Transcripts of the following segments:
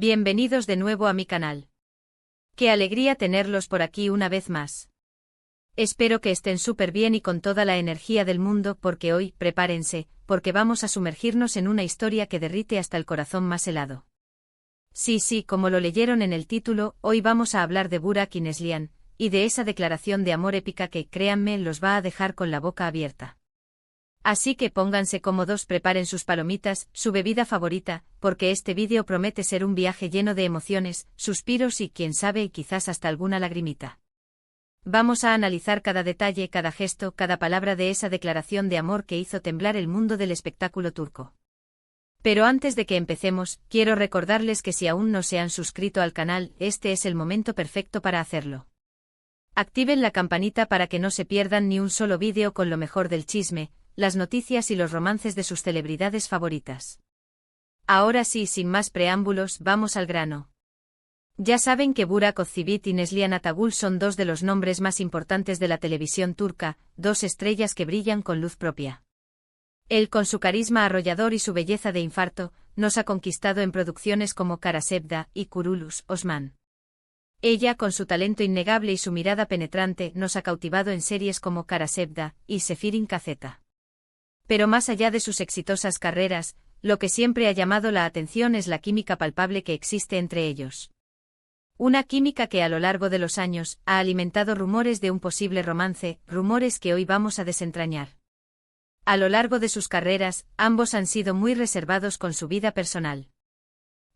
Bienvenidos de nuevo a mi canal. Qué alegría tenerlos por aquí una vez más. Espero que estén súper bien y con toda la energía del mundo porque hoy, prepárense, porque vamos a sumergirnos en una historia que derrite hasta el corazón más helado. Sí, como lo leyeron en el título, hoy vamos a hablar de Burak y Neslihan, y de esa declaración de amor épica que, créanme, los va a dejar con la boca abierta. Así que pónganse cómodos, preparen sus palomitas, su bebida favorita, porque este vídeo promete ser un viaje lleno de emociones, suspiros y quién sabe, quizás hasta alguna lagrimita. Vamos a analizar cada detalle, cada gesto, cada palabra de esa declaración de amor que hizo temblar el mundo del espectáculo turco. Pero antes de que empecemos, quiero recordarles que si aún no se han suscrito al canal, este es el momento perfecto para hacerlo. Activen la campanita para que no se pierdan ni un solo vídeo con lo mejor del chisme, las noticias y los romances de sus celebridades favoritas. Ahora sí, sin más preámbulos, vamos al grano. Ya saben que Burak Özçivit y Neslihan Atagül son dos de los nombres más importantes de la televisión turca, dos estrellas que brillan con luz propia. Él, con su carisma arrollador y su belleza de infarto, nos ha conquistado en producciones como Kara Sevda y Kuruluş Osman. Ella, con su talento innegable y su mirada penetrante, nos ha cautivado en series como Kara Sevda y Sefirin Kazeta. Pero más allá de sus exitosas carreras, lo que siempre ha llamado la atención es la química palpable que existe entre ellos. Una química que a lo largo de los años ha alimentado rumores de un posible romance, rumores que hoy vamos a desentrañar. A lo largo de sus carreras, ambos han sido muy reservados con su vida personal.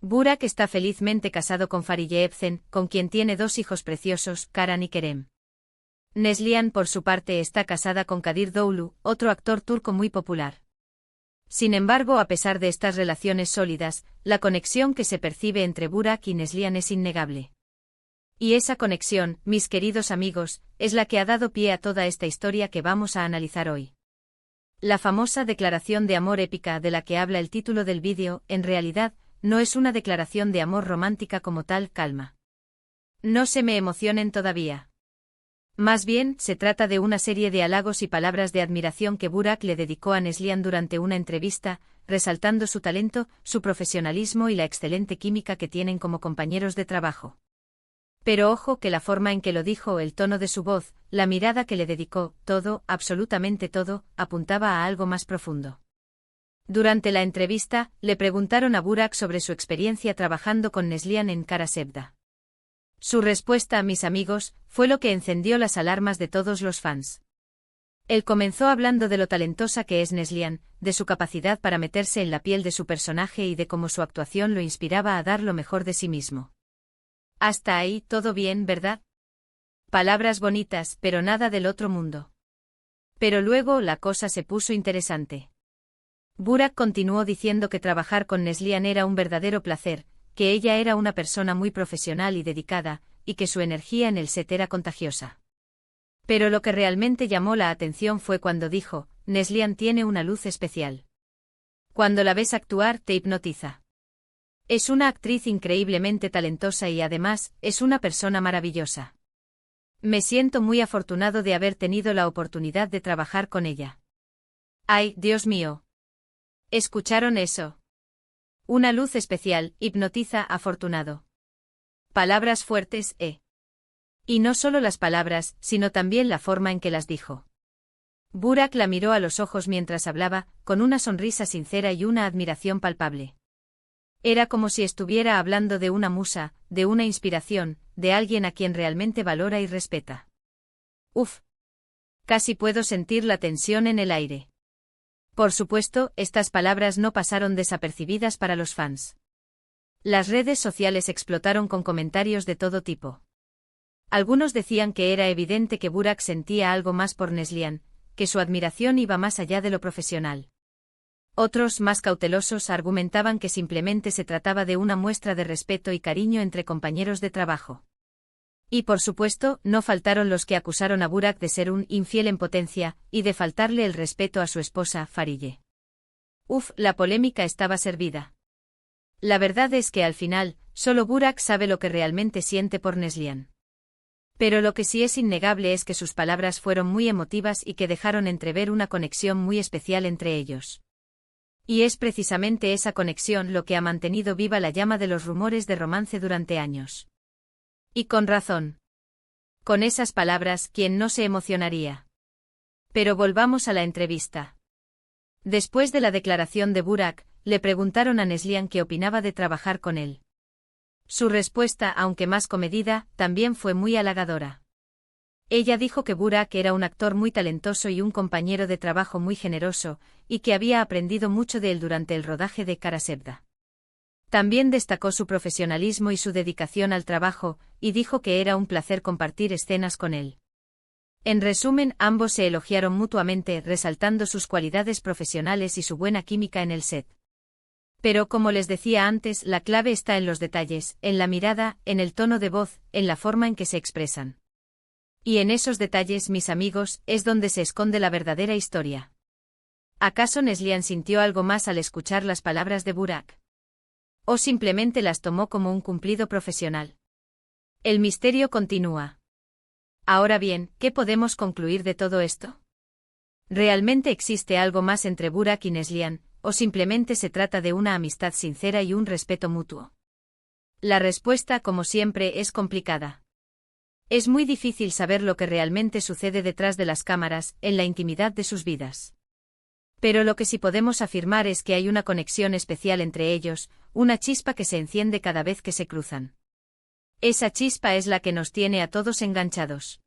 Burak está felizmente casado con Fariye Evcen, con quien tiene dos hijos preciosos, Karan y Kerem. Neslihan, por su parte, está casada con Kadir Doğulu, otro actor turco muy popular. Sin embargo, a pesar de estas relaciones sólidas, la conexión que se percibe entre Burak y Neslihan es innegable. Y esa conexión, mis queridos amigos, es la que ha dado pie a toda esta historia que vamos a analizar hoy. La famosa declaración de amor épica de la que habla el título del vídeo, en realidad, no es una declaración de amor romántica como tal, calma. No se me emocionen todavía. Más bien, se trata de una serie de halagos y palabras de admiración que Burak le dedicó a Neslihan durante una entrevista, resaltando su talento, su profesionalismo y la excelente química que tienen como compañeros de trabajo. Pero ojo que la forma en que lo dijo, el tono de su voz, la mirada que le dedicó, todo, absolutamente todo, apuntaba a algo más profundo. Durante la entrevista, le preguntaron a Burak sobre su experiencia trabajando con Neslihan en Kara Sevda. Su respuesta, mis amigos, fue lo que encendió las alarmas de todos los fans. Él comenzó hablando de lo talentosa que es Neslihan, de su capacidad para meterse en la piel de su personaje y de cómo su actuación lo inspiraba a dar lo mejor de sí mismo. Hasta ahí, todo bien, ¿verdad? Palabras bonitas, pero nada del otro mundo. Pero luego la cosa se puso interesante. Burak continuó diciendo que trabajar con Neslihan era un verdadero placer, que ella era una persona muy profesional y dedicada, y que su energía en el set era contagiosa. Pero lo que realmente llamó la atención fue cuando dijo, Neslihan tiene una luz especial. Cuando la ves actuar, te hipnotiza. Es una actriz increíblemente talentosa y además, es una persona maravillosa. Me siento muy afortunado de haber tenido la oportunidad de trabajar con ella. ¡Ay, Dios mío! ¿Escucharon eso? Una luz especial, hipnotiza, afortunado. Palabras fuertes, Y no solo las palabras, sino también la forma en que las dijo. Burak la miró a los ojos mientras hablaba, con una sonrisa sincera y una admiración palpable. Era como si estuviera hablando de una musa, de una inspiración, de alguien a quien realmente valora y respeta. Uf. Casi puedo sentir la tensión en el aire. Por supuesto, estas palabras no pasaron desapercibidas para los fans. Las redes sociales explotaron con comentarios de todo tipo. Algunos decían que era evidente que Burak sentía algo más por Neslihan, que su admiración iba más allá de lo profesional. Otros, más cautelosos, argumentaban que simplemente se trataba de una muestra de respeto y cariño entre compañeros de trabajo. Y por supuesto, no faltaron los que acusaron a Burak de ser un infiel en potencia, y de faltarle el respeto a su esposa, Fariye. La polémica estaba servida. La verdad es que al final, solo Burak sabe lo que realmente siente por Neslihan. Pero lo que sí es innegable es que sus palabras fueron muy emotivas y que dejaron entrever una conexión muy especial entre ellos. Y es precisamente esa conexión lo que ha mantenido viva la llama de los rumores de romance durante años. Y con razón. Con esas palabras, ¿quién no se emocionaría? Pero volvamos a la entrevista. Después de la declaración de Burak, le preguntaron a Neslihan qué opinaba de trabajar con él. Su respuesta, aunque más comedida, también fue muy halagadora. Ella dijo que Burak era un actor muy talentoso y un compañero de trabajo muy generoso, y que había aprendido mucho de él durante el rodaje de Kara Sevda. También destacó su profesionalismo y su dedicación al trabajo, y dijo que era un placer compartir escenas con él. En resumen, ambos se elogiaron mutuamente, resaltando sus cualidades profesionales y su buena química en el set. Pero como les decía antes, la clave está en los detalles, en la mirada, en el tono de voz, en la forma en que se expresan. Y en esos detalles, mis amigos, es donde se esconde la verdadera historia. ¿Acaso Neslihan sintió algo más al escuchar las palabras de Burak? ¿O simplemente las tomó como un cumplido profesional? El misterio continúa. Ahora bien, ¿qué podemos concluir de todo esto? ¿Realmente existe algo más entre Burak y Neslihan, o simplemente se trata de una amistad sincera y un respeto mutuo? La respuesta, como siempre, es complicada. Es muy difícil saber lo que realmente sucede detrás de las cámaras, en la intimidad de sus vidas. Pero lo que sí podemos afirmar es que hay una conexión especial entre ellos, una chispa que se enciende cada vez que se cruzan. Esa chispa es la que nos tiene a todos enganchados.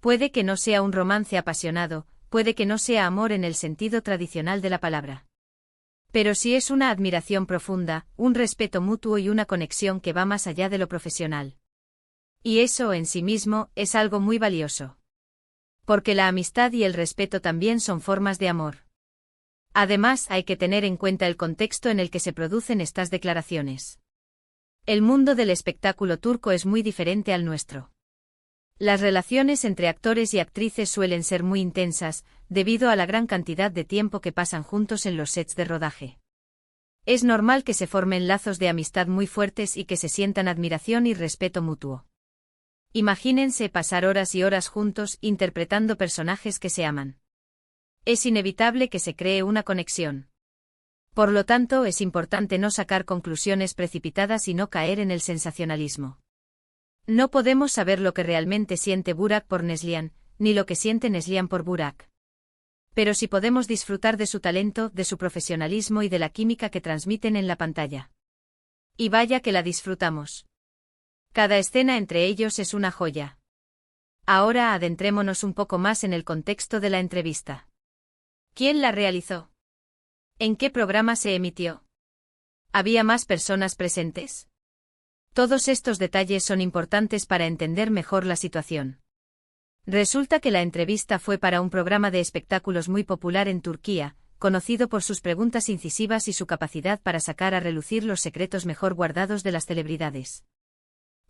Puede que no sea un romance apasionado, puede que no sea amor en el sentido tradicional de la palabra. Pero sí es una admiración profunda, un respeto mutuo y una conexión que va más allá de lo profesional. Y eso en sí mismo es algo muy valioso. Porque la amistad y el respeto también son formas de amor. Además, hay que tener en cuenta el contexto en el que se producen estas declaraciones. El mundo del espectáculo turco es muy diferente al nuestro. Las relaciones entre actores y actrices suelen ser muy intensas, debido a la gran cantidad de tiempo que pasan juntos en los sets de rodaje. Es normal que se formen lazos de amistad muy fuertes y que se sientan admiración y respeto mutuo. Imagínense pasar horas y horas juntos interpretando personajes que se aman. Es inevitable que se cree una conexión. Por lo tanto, es importante no sacar conclusiones precipitadas y no caer en el sensacionalismo. No podemos saber lo que realmente siente Burak por Neslihan, ni lo que siente Neslihan por Burak. Pero sí podemos disfrutar de su talento, de su profesionalismo y de la química que transmiten en la pantalla. Y vaya que la disfrutamos. Cada escena entre ellos es una joya. Ahora adentrémonos un poco más en el contexto de la entrevista. ¿Quién la realizó? ¿En qué programa se emitió? ¿Había más personas presentes? Todos estos detalles son importantes para entender mejor la situación. Resulta que la entrevista fue para un programa de espectáculos muy popular en Turquía, conocido por sus preguntas incisivas y su capacidad para sacar a relucir los secretos mejor guardados de las celebridades.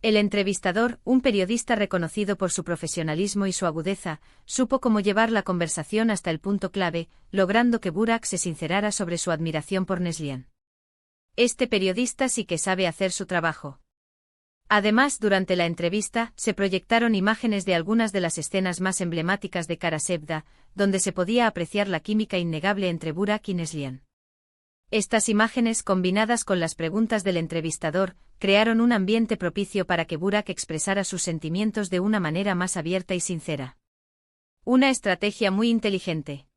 El entrevistador, un periodista reconocido por su profesionalismo y su agudeza, supo cómo llevar la conversación hasta el punto clave, logrando que Burak se sincerara sobre su admiración por Neslihan. Este periodista sí que sabe hacer su trabajo. Además, durante la entrevista, se proyectaron imágenes de algunas de las escenas más emblemáticas de Kara Sevda, donde se podía apreciar la química innegable entre Burak y Neslihan. Estas imágenes, combinadas con las preguntas del entrevistador, crearon un ambiente propicio para que Burak expresara sus sentimientos de una manera más abierta y sincera. Una estrategia muy inteligente.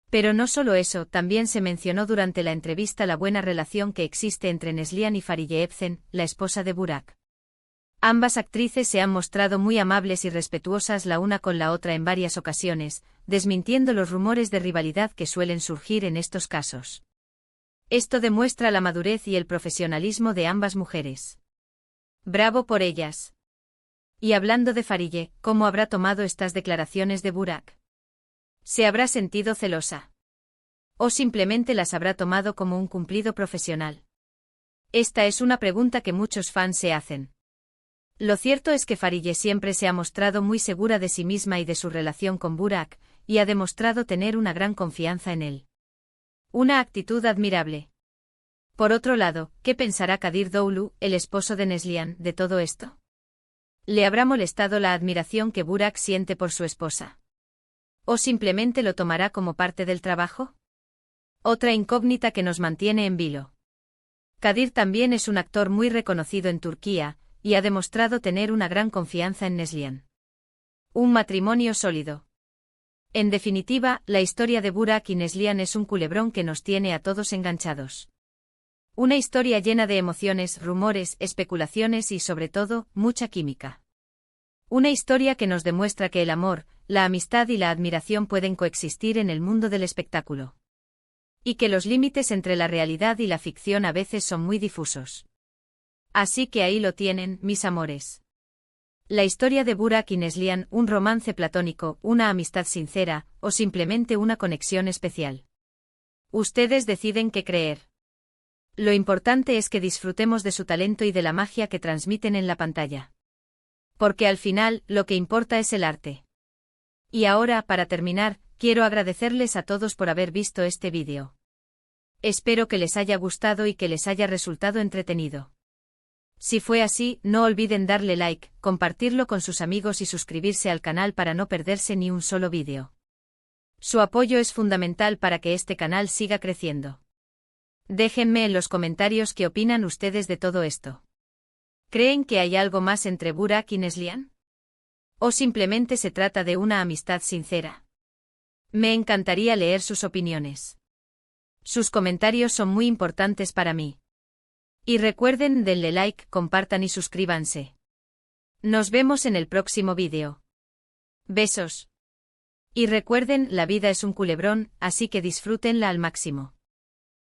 Pero no solo eso, también se mencionó durante la entrevista la buena relación que existe entre Neslihan y Fariye Evcen, la esposa de Burak. Ambas actrices se han mostrado muy amables y respetuosas la una con la otra en varias ocasiones, desmintiendo los rumores de rivalidad que suelen surgir en estos casos. Esto demuestra la madurez y el profesionalismo de ambas mujeres. Bravo por ellas. Y hablando de Fariye, ¿cómo habrá tomado estas declaraciones de Burak? ¿Se habrá sentido celosa? ¿O simplemente las habrá tomado como un cumplido profesional? Esta es una pregunta que muchos fans se hacen. Lo cierto es que Fariye siempre se ha mostrado muy segura de sí misma y de su relación con Burak, y ha demostrado tener una gran confianza en él. Una actitud admirable. Por otro lado, ¿qué pensará Kadir Doğulu, el esposo de Neslihan, de todo esto? ¿Le habrá molestado la admiración que Burak siente por su esposa? ¿O simplemente lo tomará como parte del trabajo? Otra incógnita que nos mantiene en vilo. Kadir también es un actor muy reconocido en Turquía, y ha demostrado tener una gran confianza en Neslihan. Un matrimonio sólido. En definitiva, la historia de Burak y Neslihan es un culebrón que nos tiene a todos enganchados. Una historia llena de emociones, rumores, especulaciones y, sobre todo, mucha química. Una historia que nos demuestra que el amor, la amistad y la admiración pueden coexistir en el mundo del espectáculo. Y que los límites entre la realidad y la ficción a veces son muy difusos. Así que ahí lo tienen, mis amores. La historia de Burak y Neslihan, un romance platónico, una amistad sincera, o simplemente una conexión especial. Ustedes deciden qué creer. Lo importante es que disfrutemos de su talento y de la magia que transmiten en la pantalla. Porque al final, lo que importa es el arte. Y ahora, para terminar, quiero agradecerles a todos por haber visto este vídeo. Espero que les haya gustado y que les haya resultado entretenido. Si fue así, no olviden darle like, compartirlo con sus amigos y suscribirse al canal para no perderse ni un solo vídeo. Su apoyo es fundamental para que este canal siga creciendo. Déjenme en los comentarios qué opinan ustedes de todo esto. ¿Creen que hay algo más entre Burak y Neslihan? ¿O simplemente se trata de una amistad sincera? Me encantaría leer sus opiniones. Sus comentarios son muy importantes para mí. Y recuerden, denle like, compartan y suscríbanse. Nos vemos en el próximo vídeo. Besos. Y recuerden, la vida es un culebrón, así que disfrútenla al máximo.